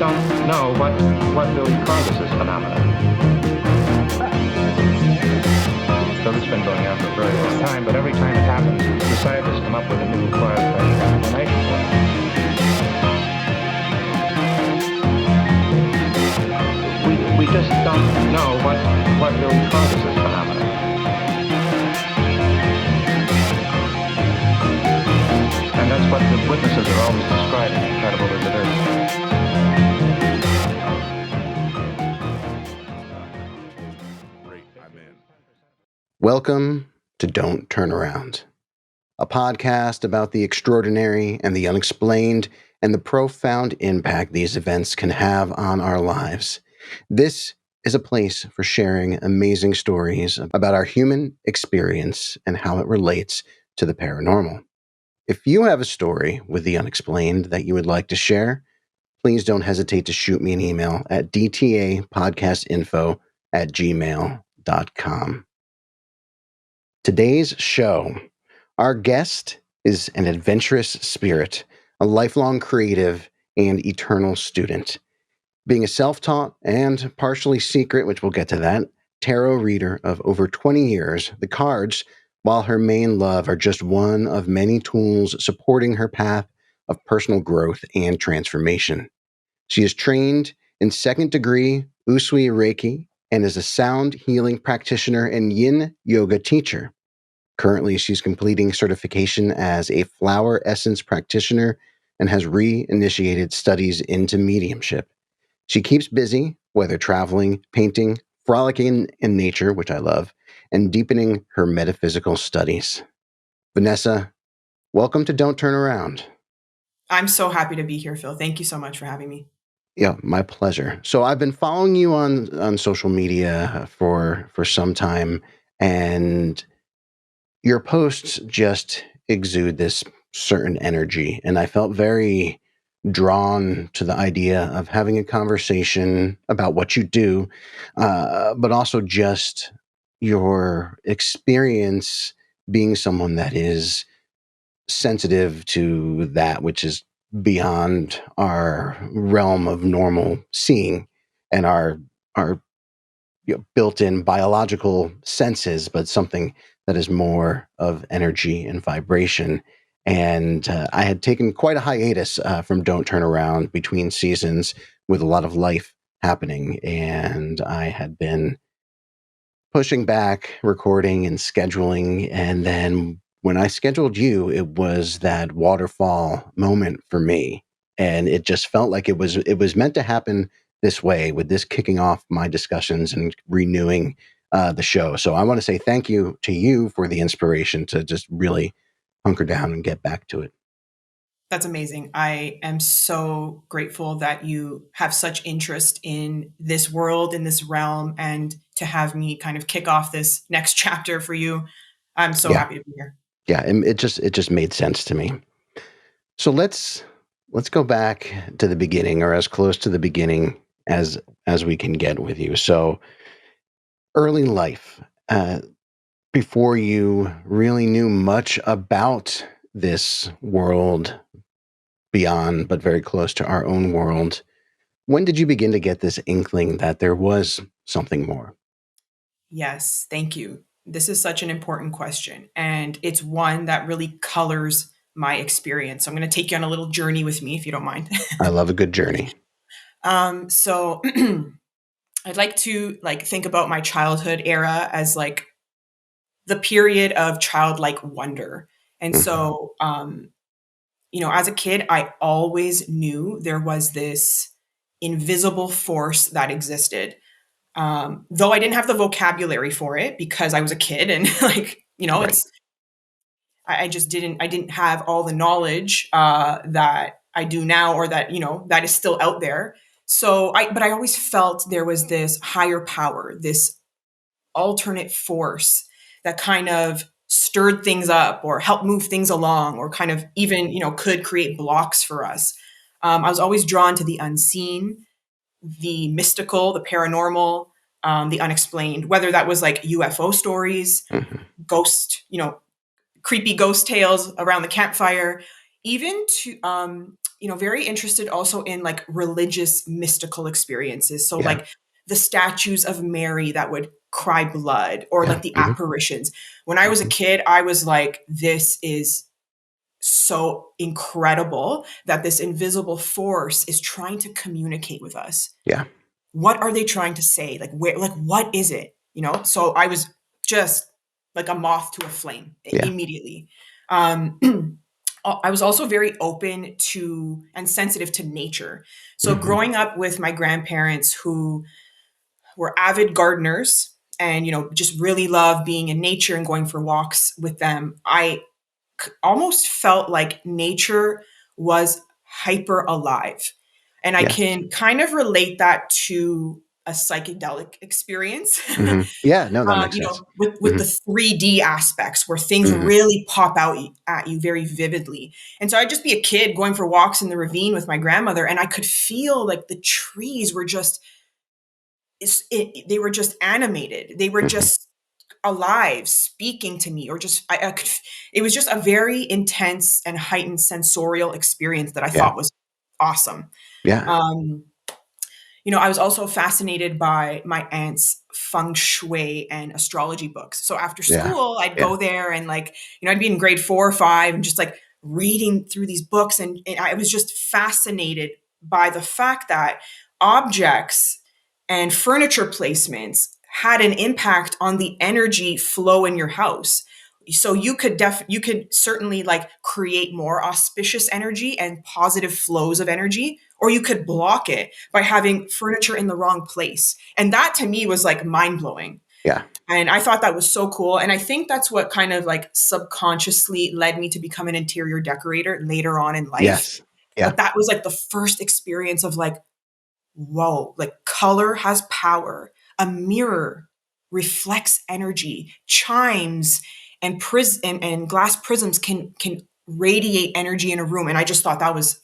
don't know what really causes this phenomenon. So this has been going on for a very long time, but every time it happens, the scientists come up with a new far-fetched explanation for it. We just don't know what really causes this phenomenon. And that's what the witnesses are always describing, incredible as it is. Welcome to Don't Turn Around, a podcast about the extraordinary and the unexplained and the profound impact these events can have on our lives. This is a place for sharing amazing stories about our human experience and how it relates to the paranormal. If you have a story with the unexplained that you would like to share, please don't hesitate to shoot me an email at dtapodcastinfo@gmail.com. Today's show, our guest is an adventurous spirit, a lifelong creative, and eternal student. Being a self-taught and partially secret, which we'll get to that, tarot reader of over 20 years, the cards, while her main love, are just one of many tools supporting her path of personal growth and transformation. She is trained in second-degree Usui Reiki and is a sound healing practitioner and yin yoga teacher. Currently, she's completing certification as a flower essence practitioner and has reinitiated studies into mediumship. She keeps busy, whether traveling, painting, frolicking in nature, which I love, and deepening her metaphysical studies. Vanessa, welcome to Don't Turn Around. I'm so happy to be here, Phil. Thank you so much for having me. Yeah, my pleasure. So I've been following you on social media for some time, and your posts just exude this certain energy, and I felt very drawn to the idea of having a conversation about what you do, but also just your experience being someone that is sensitive to that which is beyond our realm of normal seeing and our built-in biological senses, but something that is more of energy and vibration. And I had taken quite a hiatus from Don't Turn Around between seasons with a lot of life happening. And I had been pushing back recording and scheduling. And then when I scheduled you, it was that waterfall moment for me. And it just felt like it was meant to happen this way, with this kicking off my discussions and renewing the show. So I want to say thank you to you for the inspiration to just really hunker down and get back to it. That's amazing. I am so grateful that you have such interest in this world, in this realm, and to have me kind of kick off this next chapter for you. I'm so happy to be here. Yeah, and it just made sense to me. So let's go back to the beginning, or as close to the beginning as we can get with you. So early life, before you really knew much about this world beyond, but very close to our own world, when did you begin to get this inkling that there was something more? Yes, thank you. This is such an important question, and it's one that really colors my experience. So I'm going to take you on a little journey with me, if you don't mind. I love a good journey. So I'd like to think about my childhood era as like the period of childlike wonder. And so, as a kid, I always knew there was this invisible force that existed. Though I didn't have the vocabulary for it because I was a kid and Right. I didn't have all the knowledge that I do now, or that, that is still out there. But I always felt there was this higher power, this alternate force that kind of stirred things up or helped move things along, or kind of even, could create blocks for us. I was always drawn to the unseen, the mystical, the paranormal, the unexplained, whether that was like UFO stories, creepy ghost tales around the campfire, even to very interested also in like religious mystical experiences. So Yeah. like the statues of Mary that would cry blood, or Yeah. like the Hmm. apparitions. When I was a Hmm. kid, I was like, this is so incredible that this invisible force is trying to communicate with us. Yeah. What are they trying to say? Like where, like what is it? So I was just like a moth to a flame Yeah. immediately. um I was also very open to and sensitive to nature. So Hmm. growing up with my grandparents who were avid gardeners and just really love being in nature and going for walks with them, I almost felt like nature was hyper alive. And I Yes. can kind of relate that to a psychedelic experience. Hmm. Yeah. No, that makes sense. With Hmm. the 3D aspects where things Hmm. really pop out at you very vividly. And so I'd just be a kid going for walks in the ravine with my grandmother, and I could feel like the trees were just, they were just animated. They were Hmm. just alive, speaking to me, or just I could. It was just a very intense and heightened sensorial experience that I Yeah. thought was awesome. Yeah. Um, I was also fascinated by my aunt's feng shui and astrology books. So after Yeah. school, I'd Yeah. go there and like, I'd be in grade 4 or 5 and just like reading through these books. And I was just fascinated by the fact that objects and furniture placements had an impact on the energy flow in your house. So you could certainly like create more auspicious energy and positive flows of energy, or you could block it by having furniture in the wrong place. And that to me was like mind blowing. Yeah. And I thought that was so cool. And I think that's what kind of like subconsciously led me to become an interior decorator later on in life. Yes. Yeah. But that was like the first experience of like, whoa, like color has power. A mirror reflects energy. Chimes and glass prisms can radiate energy in a room. And I just thought that was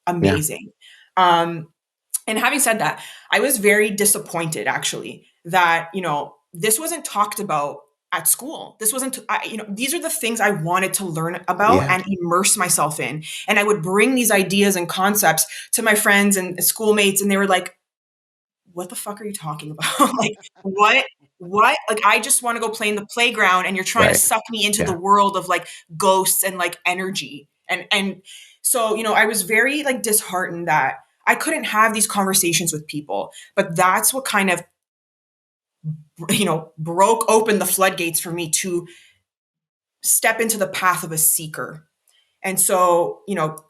Yeah. amazing. Um, and having said that, I was very disappointed actually that, this wasn't talked about at school. This wasn't, these are the things I wanted to learn about Yeah. and immerse myself in. And I would bring these ideas and concepts to my friends and schoolmates, and they were like, what the fuck are you talking about? Like, what? Like, I just want to go play in the playground, and you're trying to Right. suck me into the Yeah. world of like ghosts and like energy. And so, I was very like disheartened that I couldn't have these conversations with people. But that's what kind of, broke open the floodgates for me to step into the path of a seeker. And so,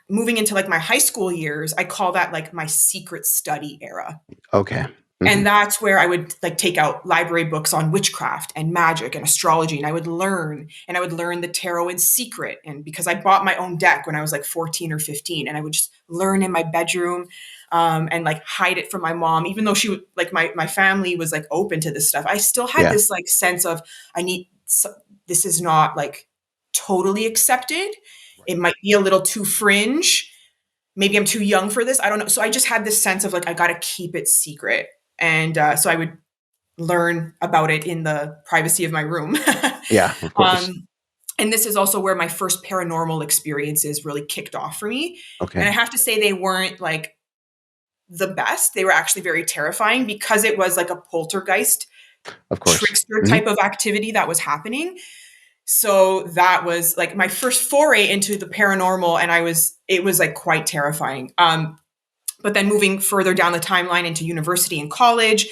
moving into like my high school years, I call that like my secret study era. Okay. Hmm. And that's where I would like take out library books on witchcraft and magic and astrology. And I would learn the tarot in secret. And because I bought my own deck when I was like 14 or 15, and I would just learn in my bedroom, and like hide it from my mom, even though she would like, my family was like open to this stuff. I still had Yeah. this like sense of, I need, this is not like totally accepted. It might be a little too fringe. Maybe I'm too young for this. I don't know. So I just had this sense of like, I got to keep it secret. And so I would learn about it in the privacy of my room. Yeah. Of course. um, and this is also where my first paranormal experiences really kicked off for me. And Okay. I have to say, they weren't like the best. They were actually very terrifying because it was like a poltergeist Of course. trickster Hmm. type of activity that was happening. So that was like my first foray into the paranormal. And it was like quite terrifying. But then moving further down the timeline into university and college,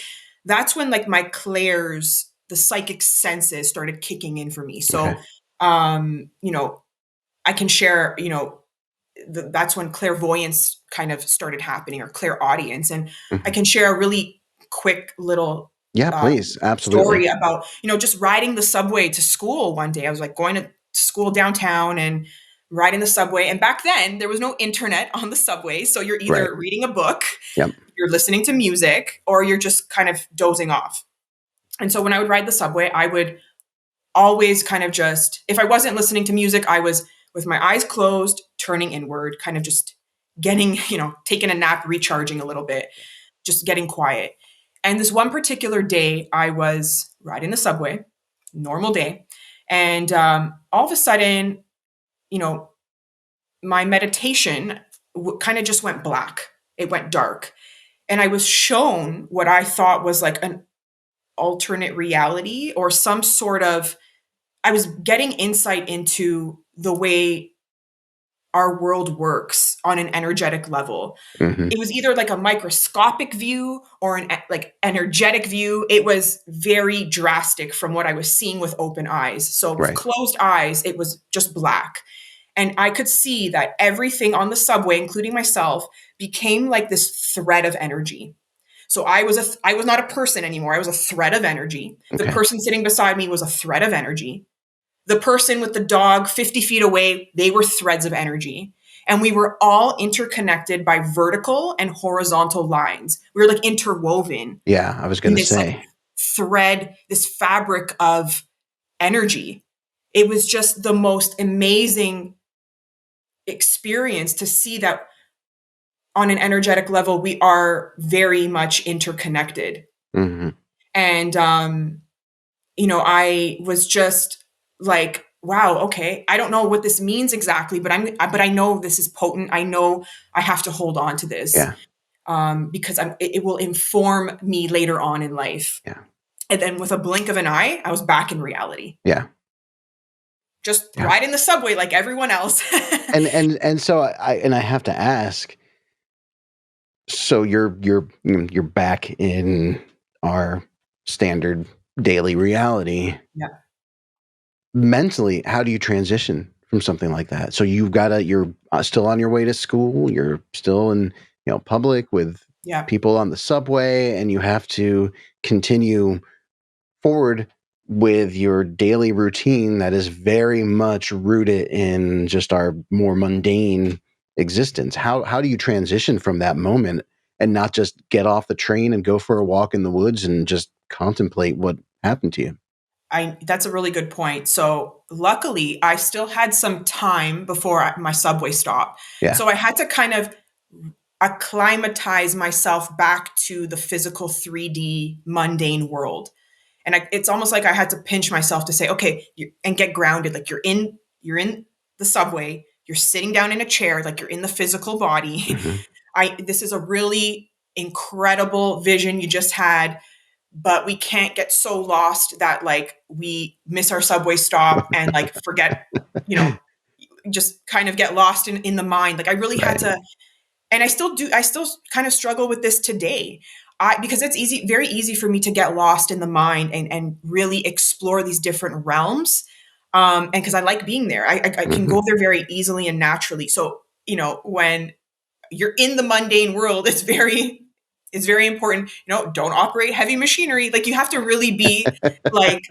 that's when like my clairs, the psychic senses started kicking in for me. Okay. So, I can share, that's when clairvoyance kind of started happening, or clairaudience. And I Hmm. can share a really quick little Yeah. uh, Please. Absolutely. story about, just riding the subway to school one day. I was like going to school downtown and riding the subway. And back then there was no internet on the subway. So you're Right. either reading a book, Yep. you're listening to music, or you're just kind of dozing off. And so when I would ride the subway, I would always kind of just, if I wasn't listening to music, I was with my eyes closed, turning inward, kind of just getting, taking a nap, recharging a little bit, just getting quiet. And this one particular day, I was riding the subway, normal day. And all of a sudden, you know, my meditation kind of just went black. It went dark. And I was shown what I thought was like an alternate reality or some sort of, I was getting insight into the way our world works on an energetic level. Mm-hmm. It was either like a microscopic view or an like energetic view. It was very drastic from what I was seeing with open eyes. So with Right. closed eyes, it was just black. And I could see that everything on the subway, including myself, became like this thread of energy. So I was not a person anymore. I was a thread of energy. The Okay. person sitting beside me was a thread of energy. The person with the dog 50 feet away, they were threads of energy. And we were all interconnected by vertical and horizontal lines. We were like interwoven Yeah, I was in going to this like say. thread, this fabric of energy. It was just the most amazing experience to see that on an energetic level, we are very much interconnected. Mm-hmm. And, I was just like, wow, okay, I don't know what this means exactly, but I know this is potent. I know I have to hold on to this, Yeah. because it will inform me later on in life. Yeah. And then with a blink of an eye, I was back in reality, Yeah. just Yeah. riding the subway like everyone else. And so I have to ask, so you're back in our standard daily reality. Yeah. Mentally, how do you transition from something like that? So you're still on your way to school, you're still in, public with Yeah. people on the subway, and you have to continue forward with your daily routine that is very much rooted in just our more mundane existence. How do you transition from that moment and not just get off the train and go for a walk in the woods and just contemplate what happened to you? That's a really good point. So luckily, I still had some time before my subway stop. Yeah. So I had to kind of acclimatize myself back to the physical 3D mundane world. And it's almost like I had to pinch myself to say, okay, and get grounded. Like you're in the subway, you're sitting down in a chair, like you're in the physical body. Hmm. This is a really incredible vision you just had, but we can't get so lost that like we miss our subway stop and like forget, just kind of get lost in the mind. Like I really had Right. to, and I still kind of struggle with this today. Because it's very easy for me to get lost in the mind and really explore these different realms. And because I like being there, I can Hmm. go there very easily and naturally. So, when you're in the mundane world, it's very important, don't operate heavy machinery. Like you have to really be like,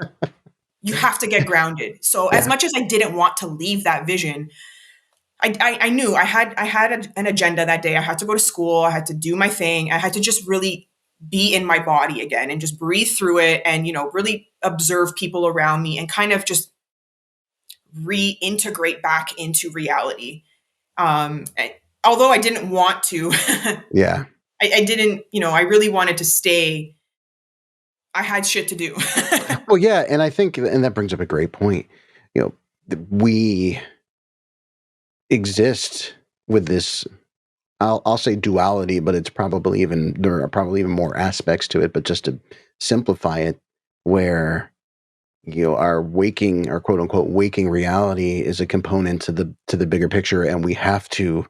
you have to get grounded. So as Yeah. much as I didn't want to leave that vision, I knew I had an agenda that day. I had to go to school. I had to do my thing. I had to just really be in my body again and just breathe through it and, really observe people around me and kind of just reintegrate back into reality. Although I didn't want to, Yeah. I didn't, I really wanted to stay. I had shit to do. Well, yeah, and I think, and that brings up a great point. We exist with this. I'll say duality, but there are probably even more aspects to it. But just to simplify it, where our quote unquote waking reality is a component to the bigger picture, and we have to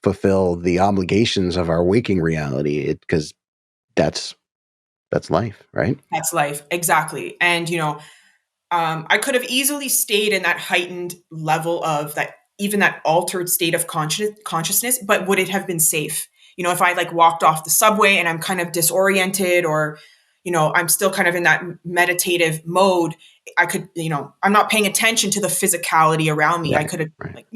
fulfill the obligations of our waking reality because that's life, right? That's life. Exactly. And, I could have easily stayed in that heightened level of that, even that altered state of consciousness, but would it have been safe? If I like walked off the subway and I'm kind of disoriented or, I'm still kind of in that meditative mode, I could, I'm not paying attention to the physicality around me. I Right. could have, Right. like,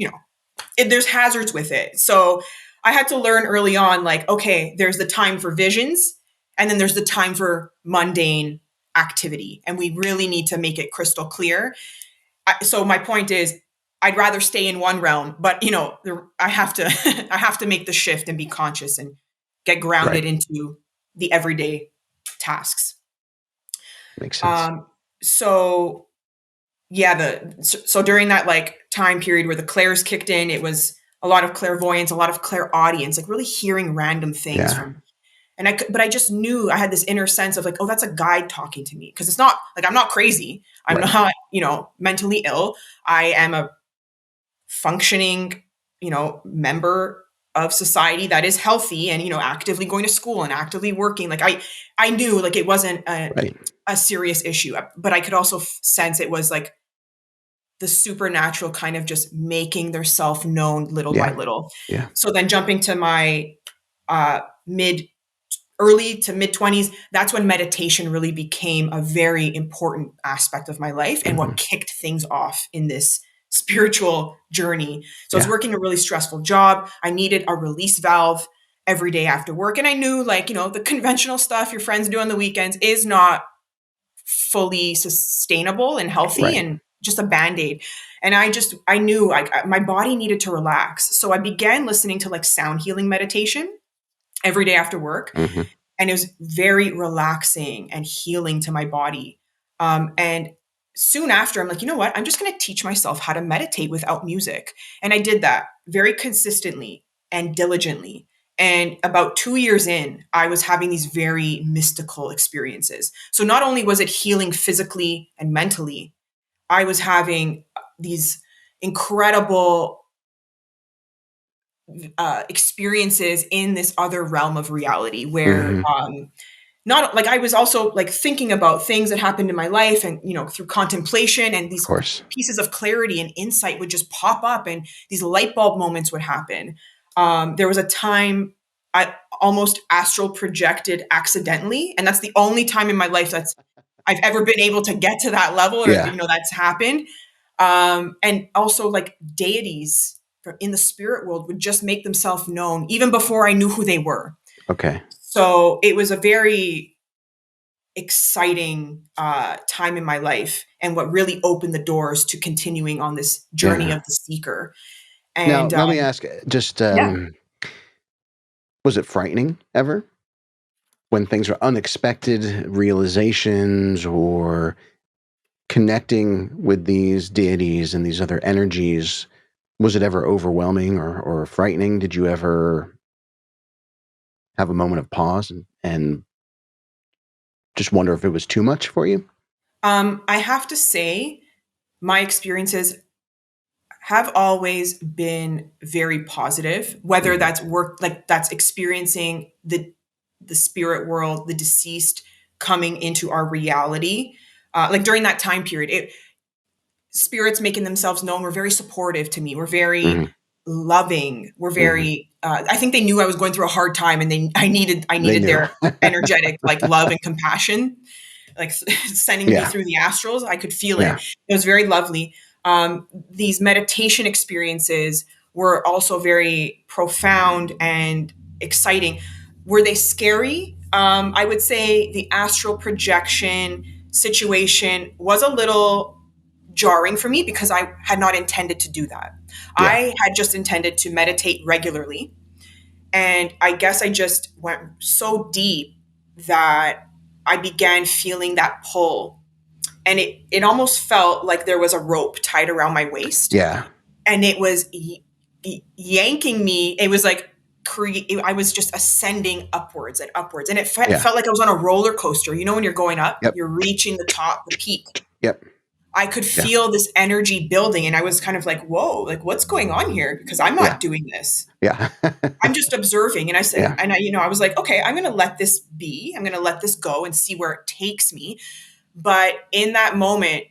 there's hazards with it. So I had to learn early on, like, okay, there's the time for visions and then there's the time for mundane activity. And we really need to make it crystal clear. So my point is, I'd rather stay in one realm, but I have to, I have to make the shift and be conscious and get grounded Right. into the everyday tasks. Makes sense. So yeah, so during that like time period where the clairs kicked in, it was a lot of clairvoyance, a lot of clairaudience, like really hearing random things Yeah. from. But I just knew I had this inner sense of like, oh, that's a guide talking to me. Cause it's not like, I'm not crazy. I'm Right. not, mentally ill. I am a functioning, member of society that is healthy and, actively going to school and actively working. Like I knew like it wasn't Right. a serious issue, but I could also sense it was like the supernatural kind of just making their self known little by Yeah. little. Yeah. So then jumping to my early to mid 20s, that's when meditation really became a very important aspect of my life and what kicked things off in this spiritual journey. So I was Yeah. working a really stressful job. I needed a release valve every day after work. And I knew, like, the conventional stuff your friends do on the weekends is not fully sustainable and healthy Right. and just a band-aid. And I knew like my body needed to relax. So I began listening to like sound healing meditation every day after work. Mm-hmm. And it was very relaxing and healing to my body. And soon after, I'm like, you know what? I'm just going to teach myself how to meditate without music. And I did that very consistently and diligently. And about 2 years in, I was having these very mystical experiences. So not only was it healing physically and mentally, I was having these incredible experiences in this other realm of reality where not like I was also like thinking about things that happened in my life and through contemplation, and Of these course. pieces of clarity and insight would just pop up and these light bulb moments would happen. There was a time I almost astral projected accidentally, and that's the only time in my life that's I've ever been able to get to that level, or Yeah. that's happened. And also like deities in the spirit world would just make themselves known even before I knew who they were. Okay. So it was a very exciting time in my life, and what really opened the doors to continuing on this journey Yeah. of the seeker. Now, And let me ask, just yeah, was it frightening ever when things were unexpected realizations or connecting with these deities and these other energies? Was it ever overwhelming or frightening? Did you ever have a moment of pause and just wonder if it was too much for you? I have to say, my experiences have always been very positive, whether that's work, like that's experiencing the spirit world, the deceased coming into our reality. Like during that time period, spirits making themselves known were very supportive to me. We're very Mm-hmm. loving. We're Mm-hmm. very. I think they knew I was going through a hard time, and I They needed knew. their energetic like love and compassion, like sending me Yeah. through the astrals. I could feel it. Yeah. It was very lovely. These meditation experiences were also very profound and exciting. Were they scary? I would say the astral projection situation was a little jarring for me because I had not intended to do that. Yeah. I had just intended to meditate regularly. And I guess I just went so deep that I began feeling that pull. And it almost felt like there was a rope tied around my waist, Yeah. and it was yanking me. It was like I was just ascending upwards and upwards. And it Yeah. felt like I was on a roller coaster. You know, when you're going up, Yep. you're reaching the top, the peak. Yep. I could Yeah. feel this energy building, and I was kind of like, whoa, like what's going on here? Because I'm not Yeah. doing this. Yeah. I'm just observing. And I said, Yeah. and I was like, okay, I'm going to let this be. I'm going to let this go and see where it takes me. But in that moment,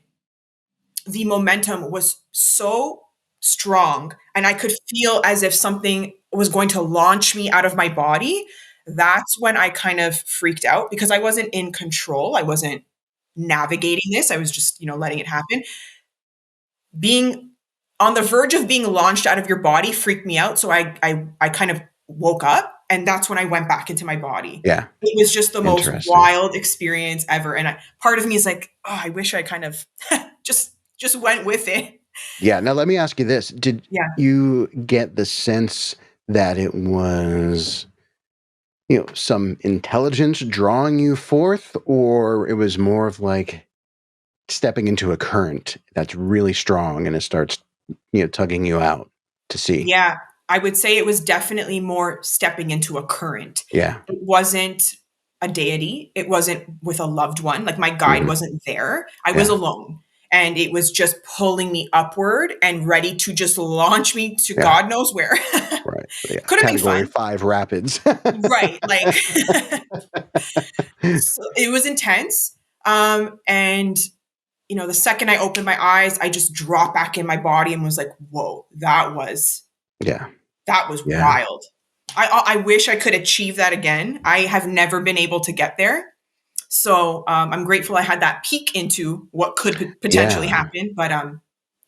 the momentum was so strong, and I could feel as if something was going to launch me out of my body. That's when I kind of freaked out because I wasn't in control. I wasn't navigating this. I was just, letting it happen. Being on the verge of being launched out of your body freaked me out. So I kind of woke up, and that's when I went back into my body. Yeah. It was just the most Interesting. wild experience ever. And part of me is like, oh, I wish I kind of just went with it. Yeah. Now, let me ask you this. Did Yeah. you get the sense that it was, some intelligence drawing you forth, or it was more of like stepping into a current that's really strong and it starts, tugging you out to sea? Yeah. I would say it was definitely more stepping into a current. Yeah. It wasn't a deity. It wasn't with a loved one. Like my guide wasn't there. I was Yeah. alone. And it was just pulling me upward and ready to just launch me to Yeah. God knows where. Right. Yeah. Could have been Category fun. 5 rapids. Right. Like so it was intense. And the second I opened my eyes, I just dropped back in my body and was like, whoa, that was Yeah. Yeah. wild. I wish I could achieve that again. I have never been able to get there. So I'm grateful I had that peek into what could potentially Yeah. happen. But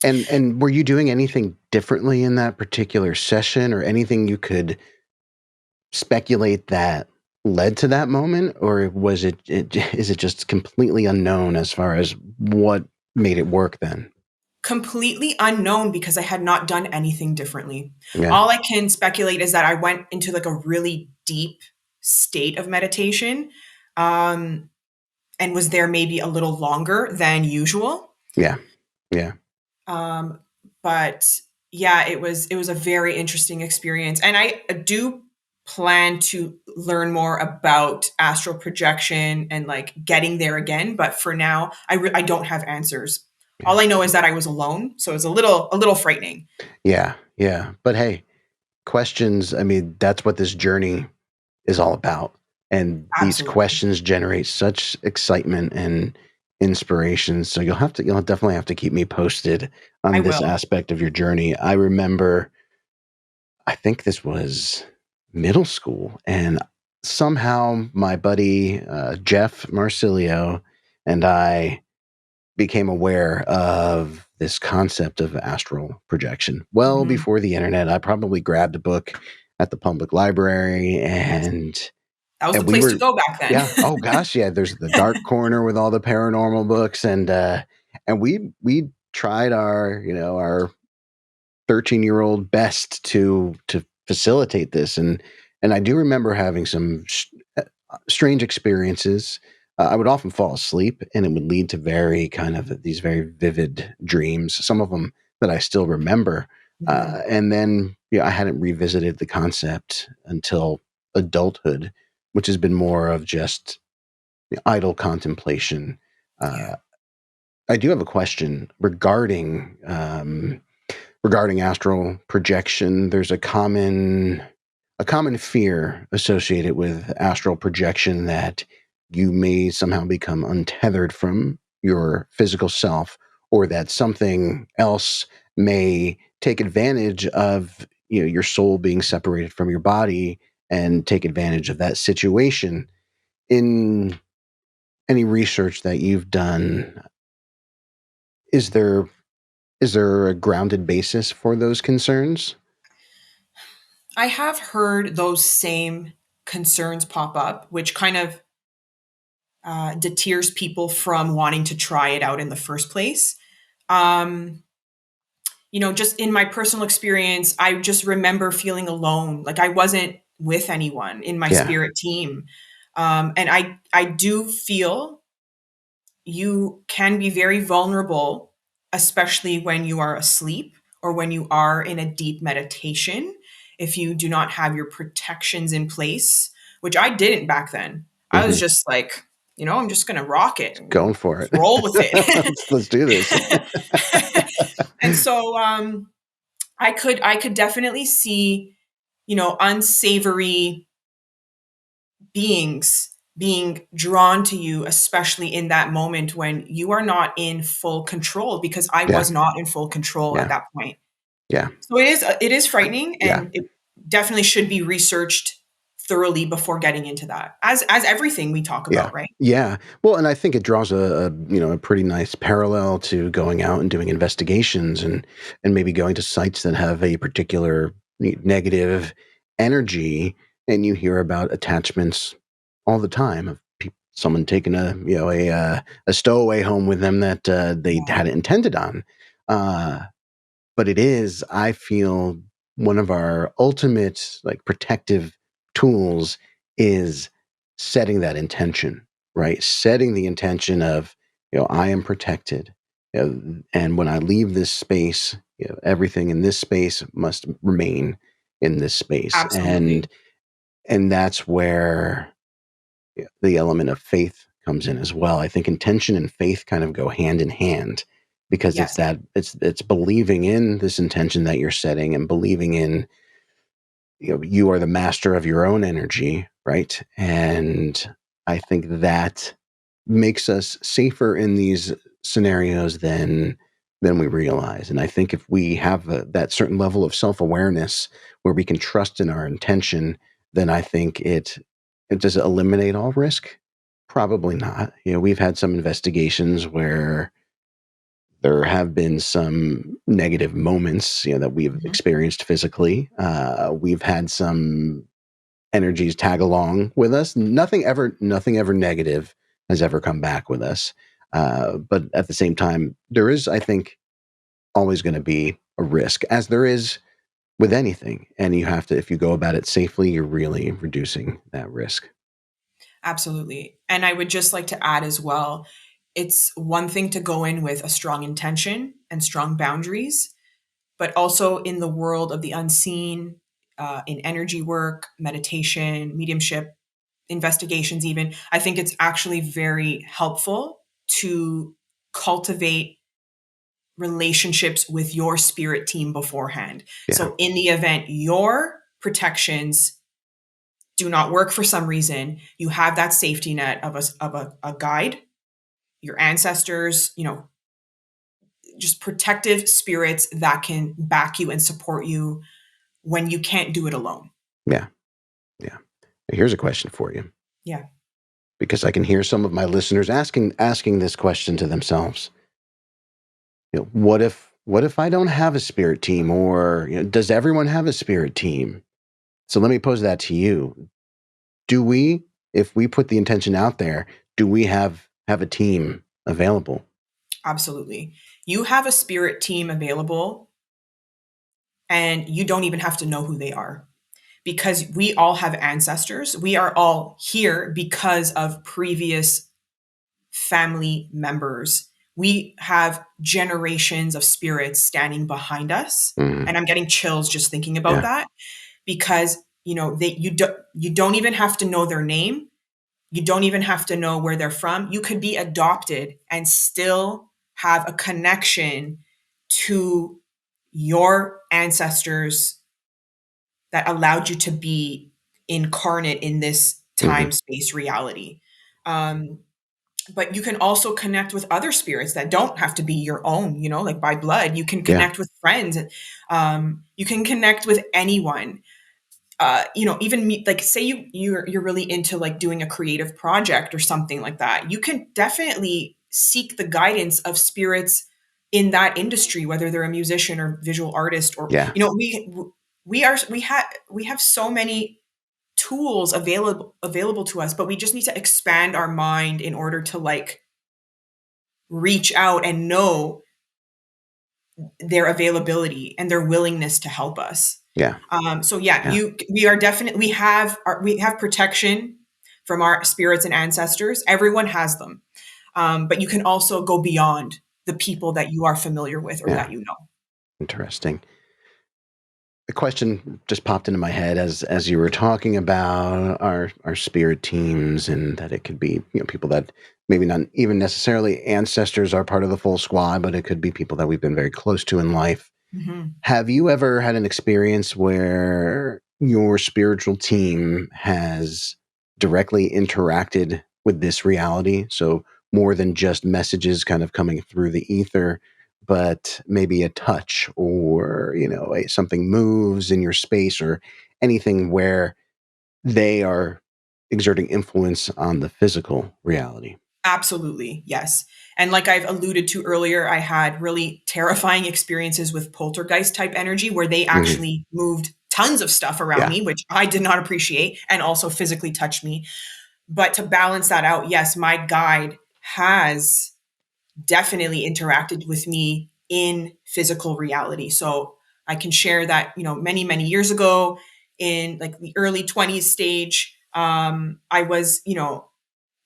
And were you doing anything differently in that particular session, or anything you could speculate that led to that moment, or was is it just completely unknown as far as what made it work then? completely unknown because I had not done anything differently. Yeah. All I can speculate is that I went into like a really deep state of meditation, and was there maybe a little longer than usual. Yeah. Yeah. But yeah, it was a very interesting experience, and I do plan to learn more about astral projection and like getting there again. But for now, I don't have answers. All I know is that I was alone, so it was a little frightening. Yeah. Yeah. But hey, questions, I mean, that's what this journey is all about. And these Absolutely, questions generate such excitement and inspiration. So you'll definitely have to keep me posted I on this will. aspect of your journey. I remember, I think this was middle school, and somehow my buddy Jeff Marsilio and I became aware of this concept of astral projection well Mhm. before the internet. I probably grabbed a book at the public library, That was the and we place to were, go back then. yeah. Oh gosh, yeah. There's the dark corner with all the paranormal books, and we tried our 13-year-old best to facilitate this, and I do remember having some strange experiences. I would often fall asleep, and it would lead to these very vivid dreams. Some of them that I still remember, Mhm. and then I hadn't revisited the concept until adulthood, which has been more of just idle contemplation. Yeah. Uh, I do have a question regarding astral projection. There's a common fear associated with astral projection that you may somehow become untethered from your physical self, or that something else may take advantage of your soul being separated from your body and take advantage of that situation. In any research that you've done, is there a grounded basis for those concerns? I have heard those same concerns pop up, which kind of deters people from wanting to try it out in the first place. Um, just in my personal experience, I just remember feeling alone. Like I wasn't with anyone in my Yeah. spirit team. And I do feel you can be very vulnerable, especially when you are asleep or when you are in a deep meditation, if you do not have your protections in place, which I didn't back then. I was Hmm. just like, I'm just going to rock it Going and for it. roll with it. Let's do this. And so I could definitely see, unsavory beings being drawn to you, especially in that moment when you are not in full control, because I Yeah. was not in full control at Yeah. that point. Yeah. So it is frightening, Yeah. and it definitely should be researched thoroughly before getting into that. As everything we talk Yeah. about, right? Yeah. Well, and I think it draws a pretty nice parallel to going out and doing investigations, and maybe going to sites that have a particular negative energy, and you hear about attachments all the time of someone taking a stowaway home with them that they Yeah. hadn't intended on. Uh, but it is, I feel, one of our ultimate like protective tools is setting that intention, right? Setting the intention of, I am protected, and when I leave this space, everything in this space must remain in this space. Absolutely. And that's where the element of faith comes in as well. I think intention and faith kind of go hand in hand, because Yes. it's believing in this intention that you're setting, and believing in, you are the master of your own energy, right? And I think that makes us safer in these scenarios than we realize. And I think if we have that certain level of self-awareness where we can trust in our intention, then I think it does eliminate all risk. Probably not. We've had some investigations where there have been some negative moments, that we've Mhm. experienced physically. We've had some energies tag along with us. Nothing ever negative has ever come back with us. But at the same time, there is, I think, always going to be a risk, as there is with anything. And you have to, if you go about it safely, you're really reducing that risk. Absolutely. And I would just like to add as well, it's one thing to go in with a strong intention and strong boundaries, but also in the world of the unseen, in energy work, meditation, mediumship, investigations, even, I think it's actually very helpful to cultivate relationships with your spirit team beforehand. Yeah. So, in the event your protections do not work for some reason, you have that safety net of a guide, your ancestors, just protective spirits that can back you and support you when you can't do it alone. Yeah. Yeah. Here's a question for you, Yeah, because I can hear some of my listeners asking this question to themselves. What if I don't have a spirit team, or does everyone have a spirit team? So let me pose that to you. Do we, if we put the intention out there, do we have a team available? absolutely. You have a spirit team available, and you don't even have to know who they are, because we all have ancestors. We are all here because of previous family members. We have generations of spirits standing behind us. Mhm. And I'm getting chills just thinking about Yeah. that, because you don't even have to know their name. You don't even have to know where they're from. You could be adopted and still have a connection to your ancestors that allowed you to be incarnate in this Mhm. time space reality. Um, but you can also connect with other spirits that don't have to be your own, like by blood. You can Yeah. connect with friends. You can connect with anyone. Even me, like say you're really into like doing a creative project or something like that. You can definitely seek the guidance of spirits in that industry, whether they're a musician or visual artist, or Yeah. we have so many tools available to us, but we just need to expand our mind in order to like reach out and know their availability and their willingness to help us. Yeah. So yeah, Yeah. we are definitely we have protection from our spirits and ancestors. Everyone has them, but you can also go beyond the people that you are familiar with or Yeah. that you know. Interesting. A question just popped into my head as you were talking about our spirit teams, and that it could be people that maybe not even necessarily ancestors are part of the full squad, but it could be people that we've been very close to in life. Mhm. Have you ever had an experience where your spiritual team has directly interacted with this reality? So more than just messages kind of coming through the ether, but maybe a touch, or, something moves in your space, or anything where they are exerting influence on the physical reality. Absolutely, yes. And like I've alluded to earlier, I had really terrifying experiences with poltergeist type energy where they Hmm. actually moved tons of stuff around Yeah. me, which I did not appreciate, and also physically touched me. But to balance that out, yes, my guide has definitely interacted with me in physical reality. So I can share that, many, many years ago in like the early 20s stage, I was,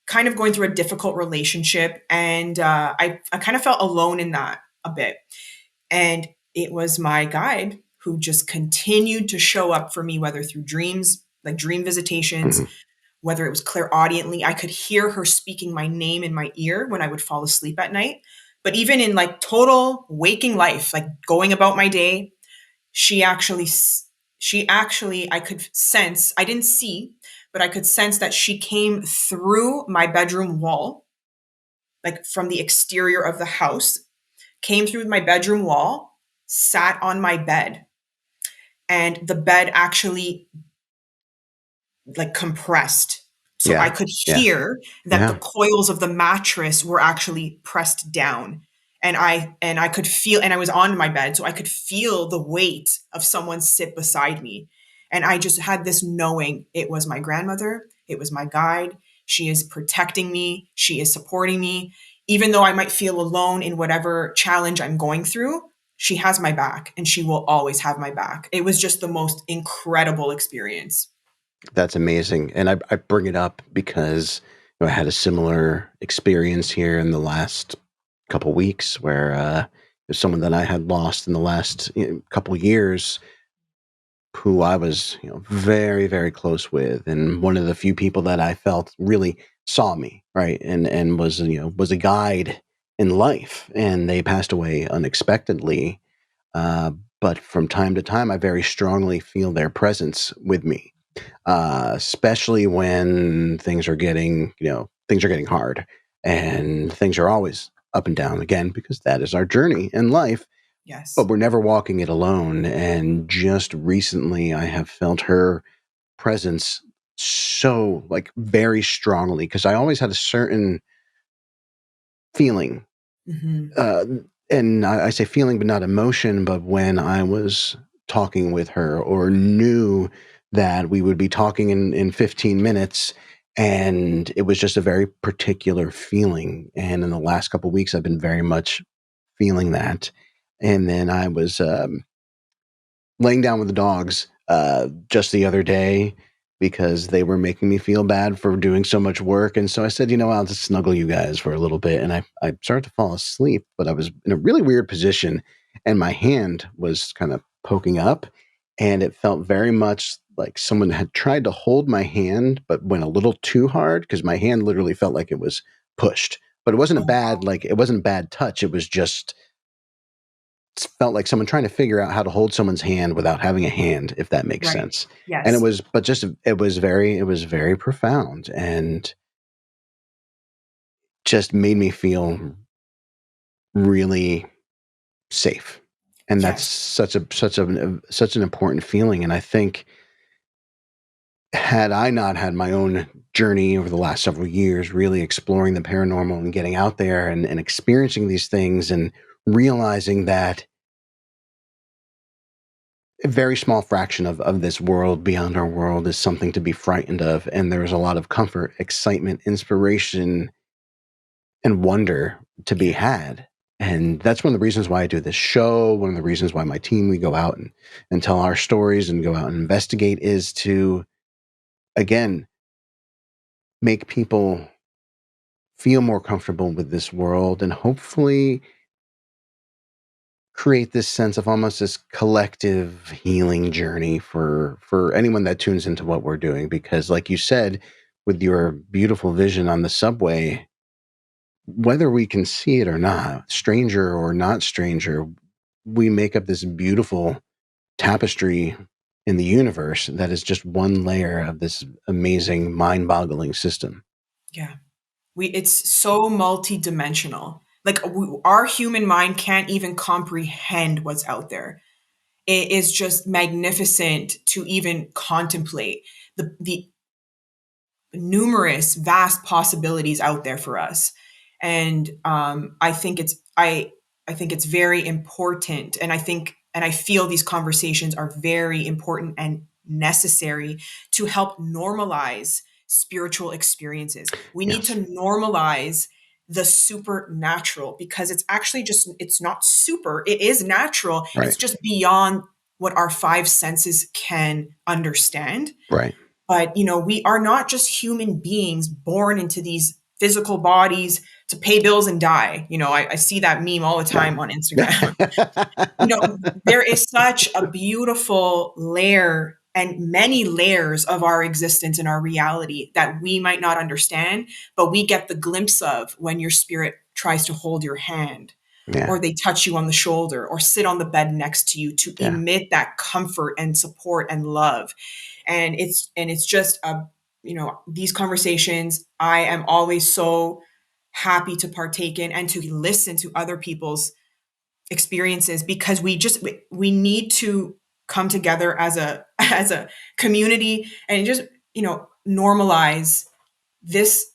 kind of going through a difficult relationship, and I kind of felt alone in that a bit. And it was my guide who just continued to show up for me, whether through dreams, like dream visitations, Mhm. whether it was clairaudiently. I could hear her speaking my name in my ear when I would fall asleep at night. But even in like total waking life, like going about my day, she actually, I could sense, I didn't see, but I could sense that she came through my bedroom wall, like from the exterior of the house, came through my bedroom wall, sat on my bed, and the bed actually like compressed. So I Yeah. could Yeah. hear that the Yeah. coils of the mattress were actually pressed down. And I could feel, and I was on my bed, so I could feel the weight of someone sit beside me. And I just had this knowing it was my grandmother, it was my guide. She is protecting me, she is supporting me. Even though I might feel alone in whatever challenge I'm going through, she has my back and she will always have my back. It was just the most incredible experience. That's amazing. And I bring it up because I had a similar experience here in the last couple weeks where there's someone that I had lost in the last couple years who I was, very, very close with, and one of the few people that I felt really saw me, right, and was, was a guide in life. And they passed away unexpectedly, uh, but from time to time, I very strongly feel their presence with me, especially when things are getting hard, and things are always up and down again because that is our journey in life, but Yes. we're never walking it alone. And just recently, I have felt her presence so like very strongly because I always had a certain feeling, Hmm. uh, and I say feeling, but not emotion. But when I was talking with her or knew that we would be talking in 15 minutes, and it was just a very particular feeling. And in the last couple of weeks, I've been very much feeling that. And then I was laying down with the dogs just the other day because they were making me feel bad for doing so much work. And so I said, I'll just snuggle you guys for a little bit. And I started to fall asleep, but I was in a really weird position and my hand was kind of poking up. And it felt very much like someone had tried to hold my hand, but went a little too hard because my hand literally felt like it was pushed. But it wasn't a Oh, bad, like, it wasn't a bad touch. It was just felt like someone trying to figure out how to hold someone's hand without having a hand, if that makes right. sense. And Yes. it was very profound and just made me feel really safe. And that's Yes. such an important feeling. And I think had I not had my own journey over the last several years, really exploring the paranormal and getting out there and experiencing these things and realizing that a very small fraction of this world beyond our world is something to be frightened of. And there's a lot of comfort, excitement, inspiration, and wonder to be Yeah. had. And that's one of the reasons why I do this show. One of the reasons why my team, we go out and tell our stories and go out and investigate is to, again, make people feel more comfortable with this world and hopefully create this sense of almost this collective healing journey for anyone that tunes into what we're doing, because like you said, with your beautiful vision on the subway, whether we can see it or not, stranger or not stranger, we make up this beautiful tapestry in the universe that is just one layer of this amazing mind-boggling system. Yeah. It's so multidimensional. Like our human mind can't even comprehend what's out there. It is just magnificent to even contemplate the numerous vast possibilities out there for us. And I think it's very important, and I feel these conversations are very important and necessary to help normalize spiritual experiences. We need to Yes. normalize the supernatural because it's actually just, it's not super, it is natural, it's Right. just beyond what our five senses can understand. Right. But we are not just human beings born into these physical bodies to pay bills and die. I see that meme all the time on Instagram. There is such a beautiful layer and many layers of our existence and our reality that we might not understand, but we get the glimpse of when your spirit tries to hold your hand, Yeah. or they touch you on the shoulder, or sit on the bed next to you to emit that comfort and support and love. And it's just these conversations I am always so happy to partake in and to listen to other people's experiences, because we need to come together as a as a community and just normalize this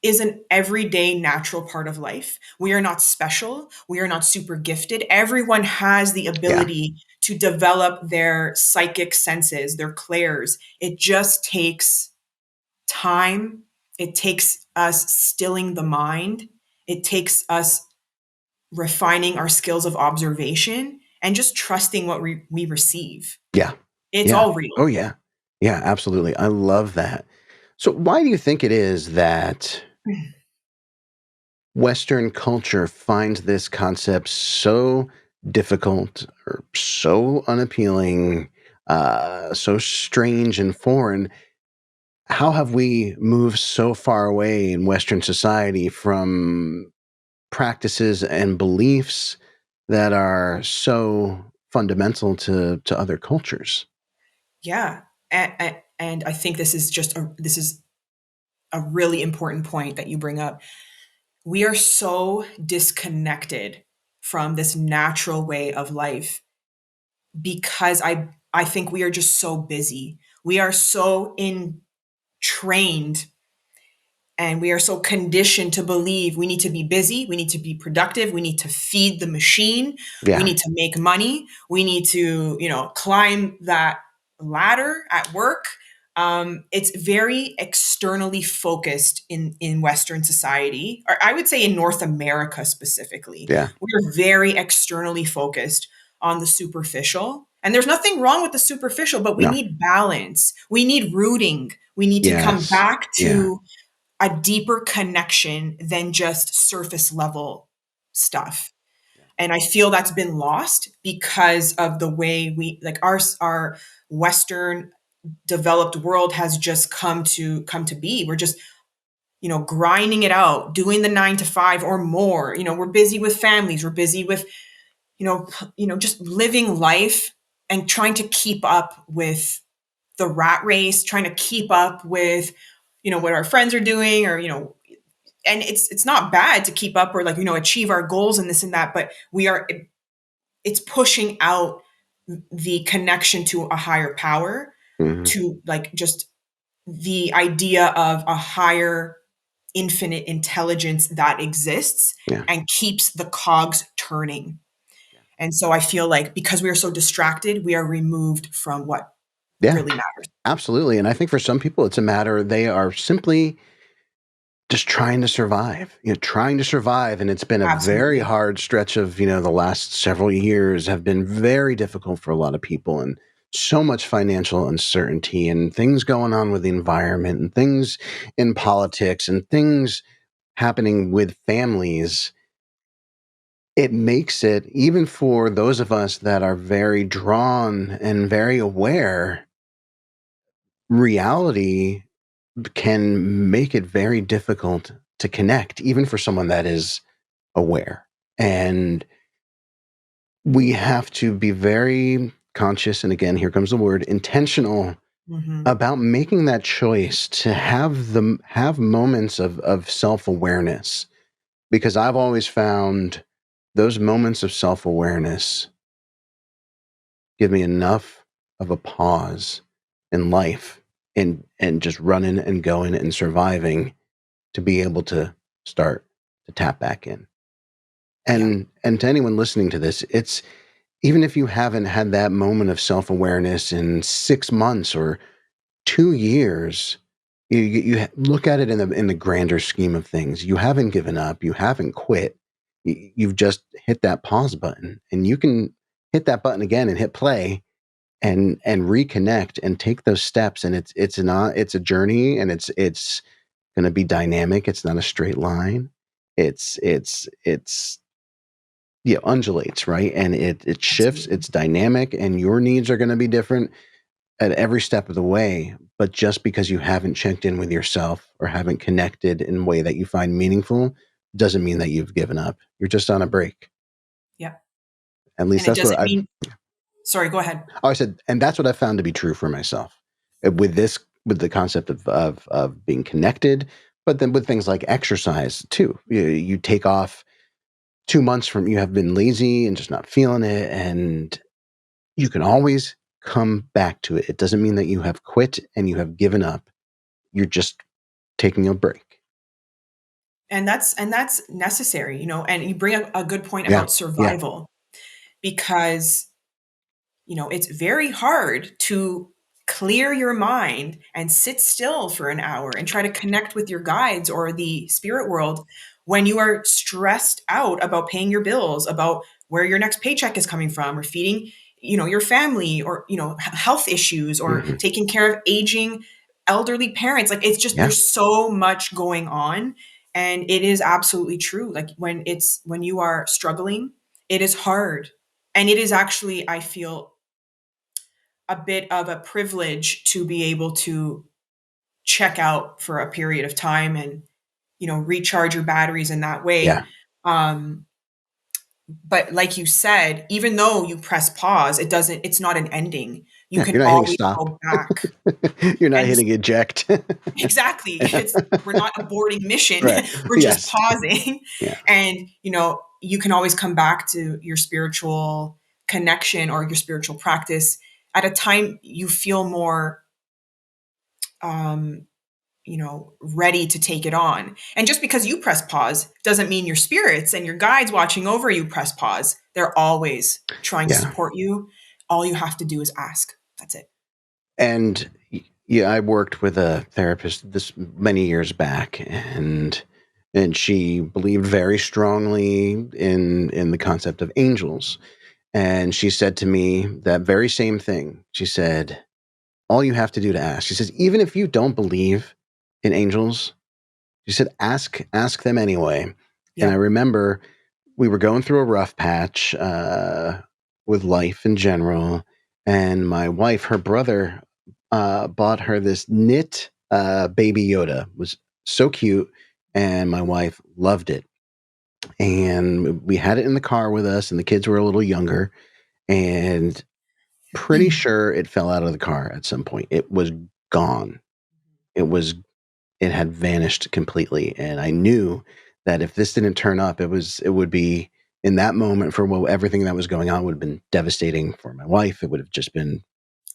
is an everyday natural part of life. We are not special. We are not super gifted. Everyone has the ability to develop their psychic senses, their clairs. It just takes time. It takes us stilling the mind. It takes us refining our skills of observation and just trusting what we receive. Yeah. It's all real. Oh, yeah. Yeah, absolutely. I love that. So why do you think it is that Western culture finds this concept so difficult or so unappealing, so strange and foreign? How have we moved so far away in Western society from practices and beliefs that are so fundamental to other cultures? Yeah. And I think this is a really important point that you bring up. We are so disconnected from this natural way of life because I think we are just so busy. We are so trained, and we are so conditioned to believe we need to be busy, we need to be productive, we need to feed the machine, we need to make money, we need to, climb that ladder at work. It's very externally focused in Western society, or I would say in North America specifically. Yeah. We're very externally focused on the superficial. And there's nothing wrong with the superficial, but we need balance. We need rooting. We need to come back to a deeper connection than just surface level stuff. And I feel that's been lost because of the way we like our Western developed world has just come to be. We're just, grinding it out, doing the 9 to 5 or more. We're busy with families. We're busy with, just living life and trying to keep up with the rat race, trying to keep up with, what our friends are doing, or, and it's not bad to keep up or achieve our goals and this and that, but it's pushing out the connection to a higher power, to just the idea of a higher infinite intelligence that exists and keeps the cogs turning. And so I feel like because we are so distracted, we are removed from what really matters. Absolutely. And I think for some people, it's a matter they are simply just trying to survive, trying to survive. And it's been a very hard stretch of, the last several years have been very difficult for a lot of people, and so much financial uncertainty and things going on with the environment and things in politics and things happening with families. It makes it, even for those of us that are very drawn and very aware, reality can make it very difficult to connect, even for someone that is aware. And we have to be very conscious, and again, here comes the word, intentional, about making that choice to have moments of self-awareness. Because I've always found those moments of self-awareness give me enough of a pause in life and just running and going and surviving to be able to start to tap back in. And to anyone listening to this, it's, even if you haven't had that moment of self-awareness in 6 months or 2 years, you look at it in the grander scheme of things. You haven't given up. You haven't quit. You've just hit that pause button, and you can hit that button again and hit play and reconnect and take those steps. And it's a journey, and it's going to be dynamic. It's not a straight line. It's undulates, right? And it shifts. Absolutely. It's dynamic, and your needs are going to be different at every step of the way. But just because you haven't checked in with yourself or haven't connected in a way that you find meaningful doesn't mean that you've given up. You're just on a break. Yeah. At least And it that's what doesn't I've. mean, sorry, go ahead. Oh, I said, and that's what I found to be true for myself with this, with the concept of being connected, but then with things like exercise too. You take off 2 months from, you have been lazy and just not feeling it, and you can always come back to it. It doesn't mean that you have quit and you have given up. You're just taking a break. And that's necessary, and you bring up a good point Yeah, about yeah, survival, because it's very hard to clear your mind and sit still for an hour and try to connect with your guides or the spirit world when you are stressed out about paying your bills, about where your next paycheck is coming from, or feeding, your family, or, health issues, or hmm taking care of aging elderly parents. Like, it's just, yeah, there's so much going on. And it is absolutely true. Like, when you are struggling, it is hard. And it is actually, I feel, a bit of a privilege to be able to check out for a period of time and recharge your batteries in that way. yeah, um but like you said, even though you press pause, it's not an ending. You yeah. can You're not hitting always stop. go back. You're not And hitting eject. exactly, Yeah. we're not aborting mission. Right. We're just Yes. pausing. Yeah. And you can always come back to your spiritual connection or your spiritual practice at a time you feel more um ready to take it on. And just because you press pause doesn't mean your spirits and your guides watching over you press pause. They're always trying to Yeah. support you. All you have to do is ask. That's it. And yeah, I worked with a therapist this many years back, and she believed very strongly in the concept of angels. And she said to me that very same thing. She said, all you have to do to ask. She says, even if you don't believe in angels, she said, ask them anyway. And I Yep. remember we were going through a rough patch with life in general, and my wife, her brother, bought her this knit baby Yoda. It was so cute, and my wife loved it. And we had it in the car with us, and the kids were a little younger, and pretty sure it fell out of the car at some point. It was gone. It was it had vanished completely, and I knew that if this didn't turn up, it would be in that moment for everything that was going on would have been devastating for my wife. It would have just been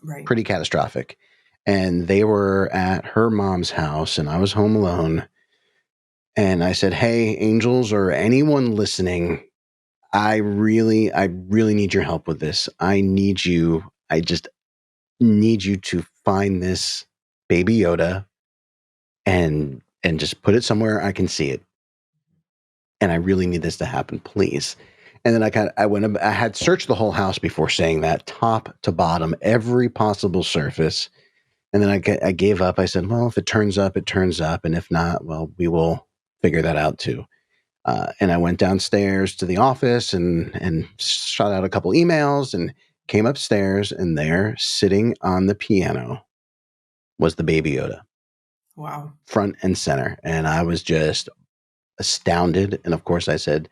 Right. pretty catastrophic. And they were at her mom's house, and I was home alone. And I said, "Hey, angels or anyone listening, I really need your help with this. I need you. I just need you to find this baby Yoda and just put it somewhere I can see it. And I really need this to happen, please." And then I had searched the whole house before saying that, top to bottom, every possible surface. And then I gave up. I said, well, if it turns up, it turns up. And if not, well, we will figure that out too. And I went downstairs to the office and shot out a couple emails and came upstairs. And there, sitting on the piano, was the baby Yoda, Wow. front and center. And I was just astounded. And of course, I said,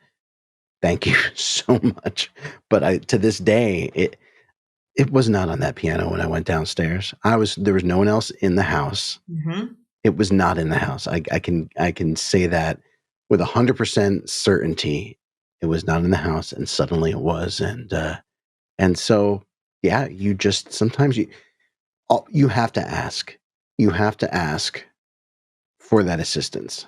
thank you so much. But to this day, it was not on that piano when I went downstairs. There was no one else in the house. Hmm. It was not in the house. I can say that with 100% certainty. It was not in the house, and suddenly it was. And so yeah, you just sometimes you have to ask. You have to ask for that assistance.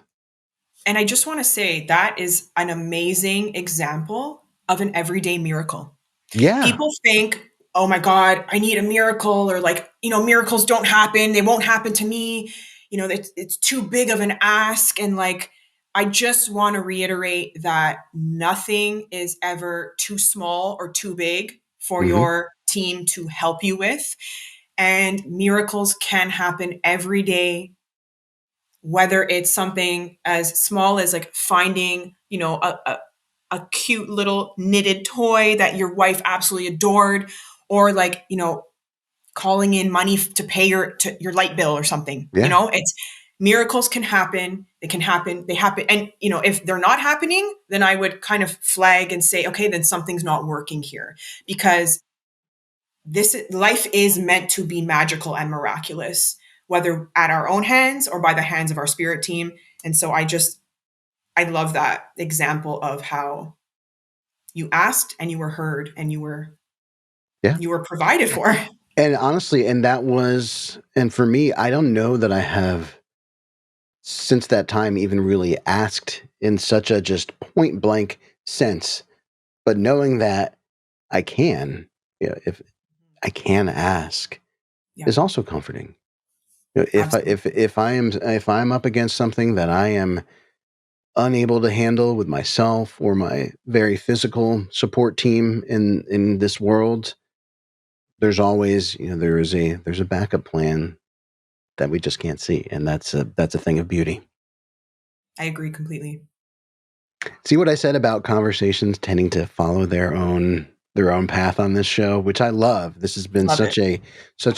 And I just want to say that is an amazing example of an everyday miracle. Yeah. People think, oh my God, I need a miracle, or like, miracles don't happen. They won't happen to me. It's too big of an ask. And like, I just want to reiterate that nothing is ever too small or too big for hmm your team to help you with. And miracles can happen every day whether it's something as small as like finding, a cute little knitted toy that your wife absolutely adored, or like, calling in money to pay your light bill or something. Yeah. It's miracles can happen. They can happen. They happen. And, if they're not happening, then I would kind of flag and say, okay, then something's not working here, because this life is meant to be magical and miraculous, whether at our own hands or by the hands of our spirit team. And so I love that example of how you asked and you were heard and you were Yeah. provided for. And honestly, and for me, I don't know that I have since that time even really asked in such a just point blank sense, but knowing that I can, if I can ask, Yeah. is also comforting. If I'm up against something that I am unable to handle with myself or my very physical support team in this world, there's always, there's a backup plan that we just can't see, and that's a thing of beauty. I agree completely. See what I said about conversations tending to follow their own path on this show, which I love. This has been such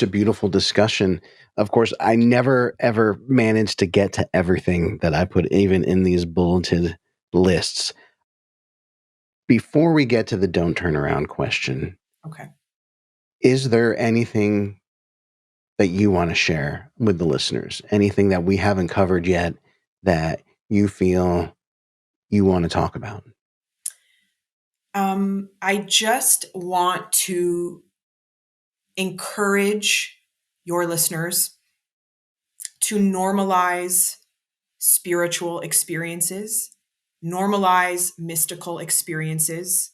a beautiful discussion. Of course, I never ever managed to get to everything that I put even in these bulleted lists. Before we get to the don't turn around question, Okay. is there anything that you want to share with the listeners? Anything that we haven't covered yet that you feel you want to talk about? I just want to encourage your listeners to normalize spiritual experiences, normalize mystical experiences,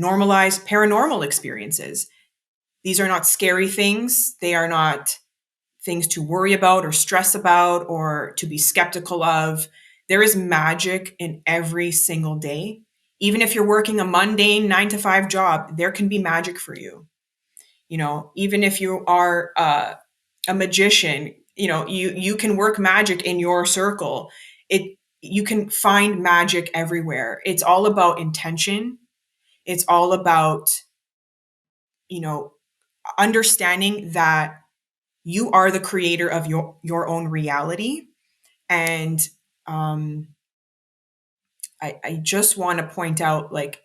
normalize paranormal experiences. These are not scary things. They are not things to worry about or stress about or to be skeptical of. There is magic in every single day. Even if you're working a mundane 9-to-5 job, there can be magic for you. Even if you are a magician, you can work magic in your circle. You can find magic everywhere. It's all about intention. It's all about, understanding that you are the creator of your own reality. And I just want to point out, like,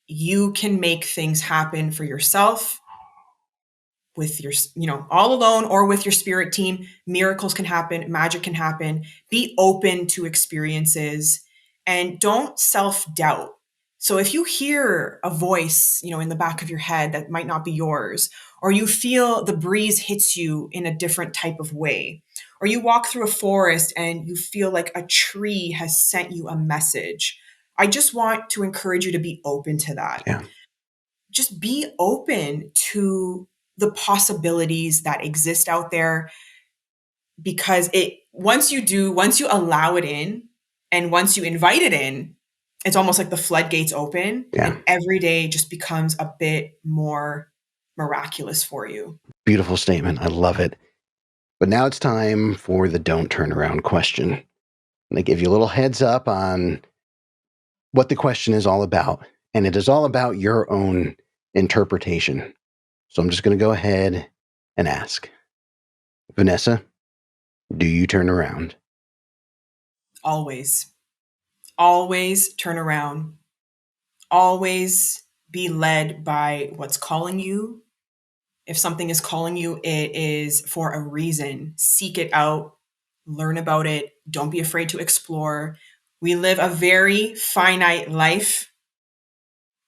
you can make things happen for yourself with your, all alone or with your spirit team. Miracles can happen, magic can happen. Be open to experiences and don't self-doubt. So if you hear a voice, in the back of your head that might not be yours, or you feel the breeze hits you in a different type of way, or you walk through a forest and you feel like a tree has sent you a message, I just want to encourage you to be open to that. Yeah. Just be open to the possibilities that exist out there, because once you allow it in and once you invite it in, it's almost like the floodgates open. Yeah. And every day just becomes a bit more miraculous for you. Beautiful statement. I love it. But now it's time for the don't turn around question. I'm going to give you a little heads up on what the question is all about. And it is all about your own interpretation. So I'm just going to go ahead and ask. Vanessa, do you turn around? Always. Always turn around. Always be led by what's calling you. If something is calling you, it is for a reason. Seek it out, learn about it. Don't be afraid to explore. We live a very finite life.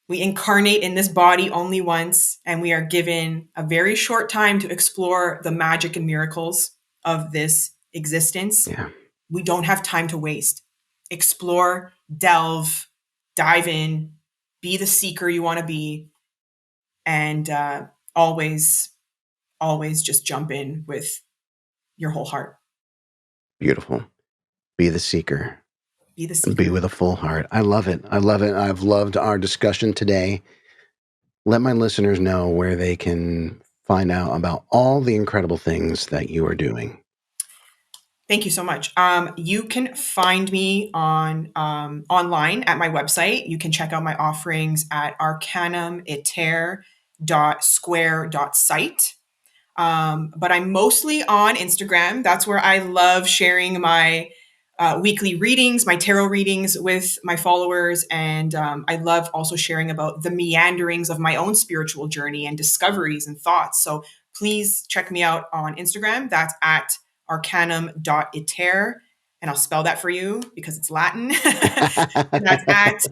We incarnate in this body only once, and we are given a very short time to explore the magic and miracles of this existence. Yeah. We don't have time to waste. Explore, delve, dive in, be the seeker you want to be, and always just jump in with your whole heart. Beautiful. Be the seeker. Be the seeker. Be with a full heart. I love it. I love it. I've loved our discussion today. Let my listeners know where they can find out about all the incredible things that you are doing. Thank you so much. You can find me on online at my website. You can check out my offerings at arcanumiter.square.site. But I'm mostly on Instagram. That's where I love sharing my weekly readings, my tarot readings with my followers. And I love also sharing about the meanderings of my own spiritual journey and discoveries and thoughts. So please check me out on Instagram. That's at arcanum.iter. And I'll spell that for you because it's Latin. That's at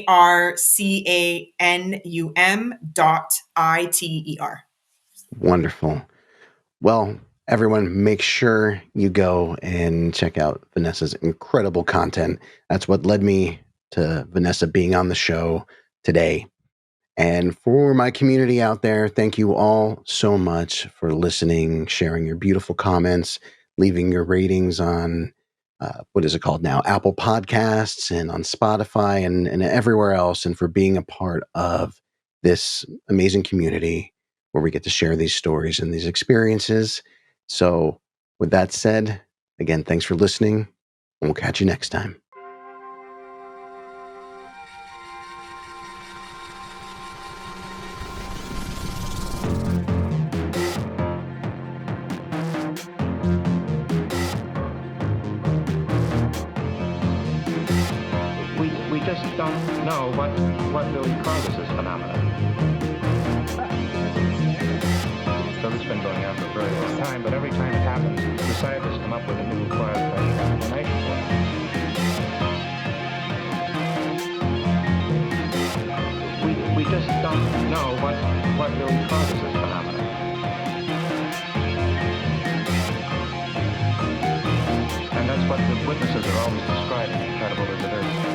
arcanum.iter. Wonderful. Well, everyone, make sure you go and check out Vanessa's incredible content. That's what led me to Vanessa being on the show today. And for my community out there, thank you all so much for listening, sharing your beautiful comments, leaving your ratings on, what is it called now? Apple Podcasts and on Spotify and everywhere else, and for being a part of this amazing community where we get to share these stories and these experiences. So with that said, again, thanks for listening, and we'll catch you next time. We just don't know what really causes this phenomenon. So it's been going on for a very long time, but every time it happens, the scientists come up with a new quasi-fresh explanation for it. We just don't know what really causes this phenomenon. And that's what the witnesses are always describing, incredible as it is.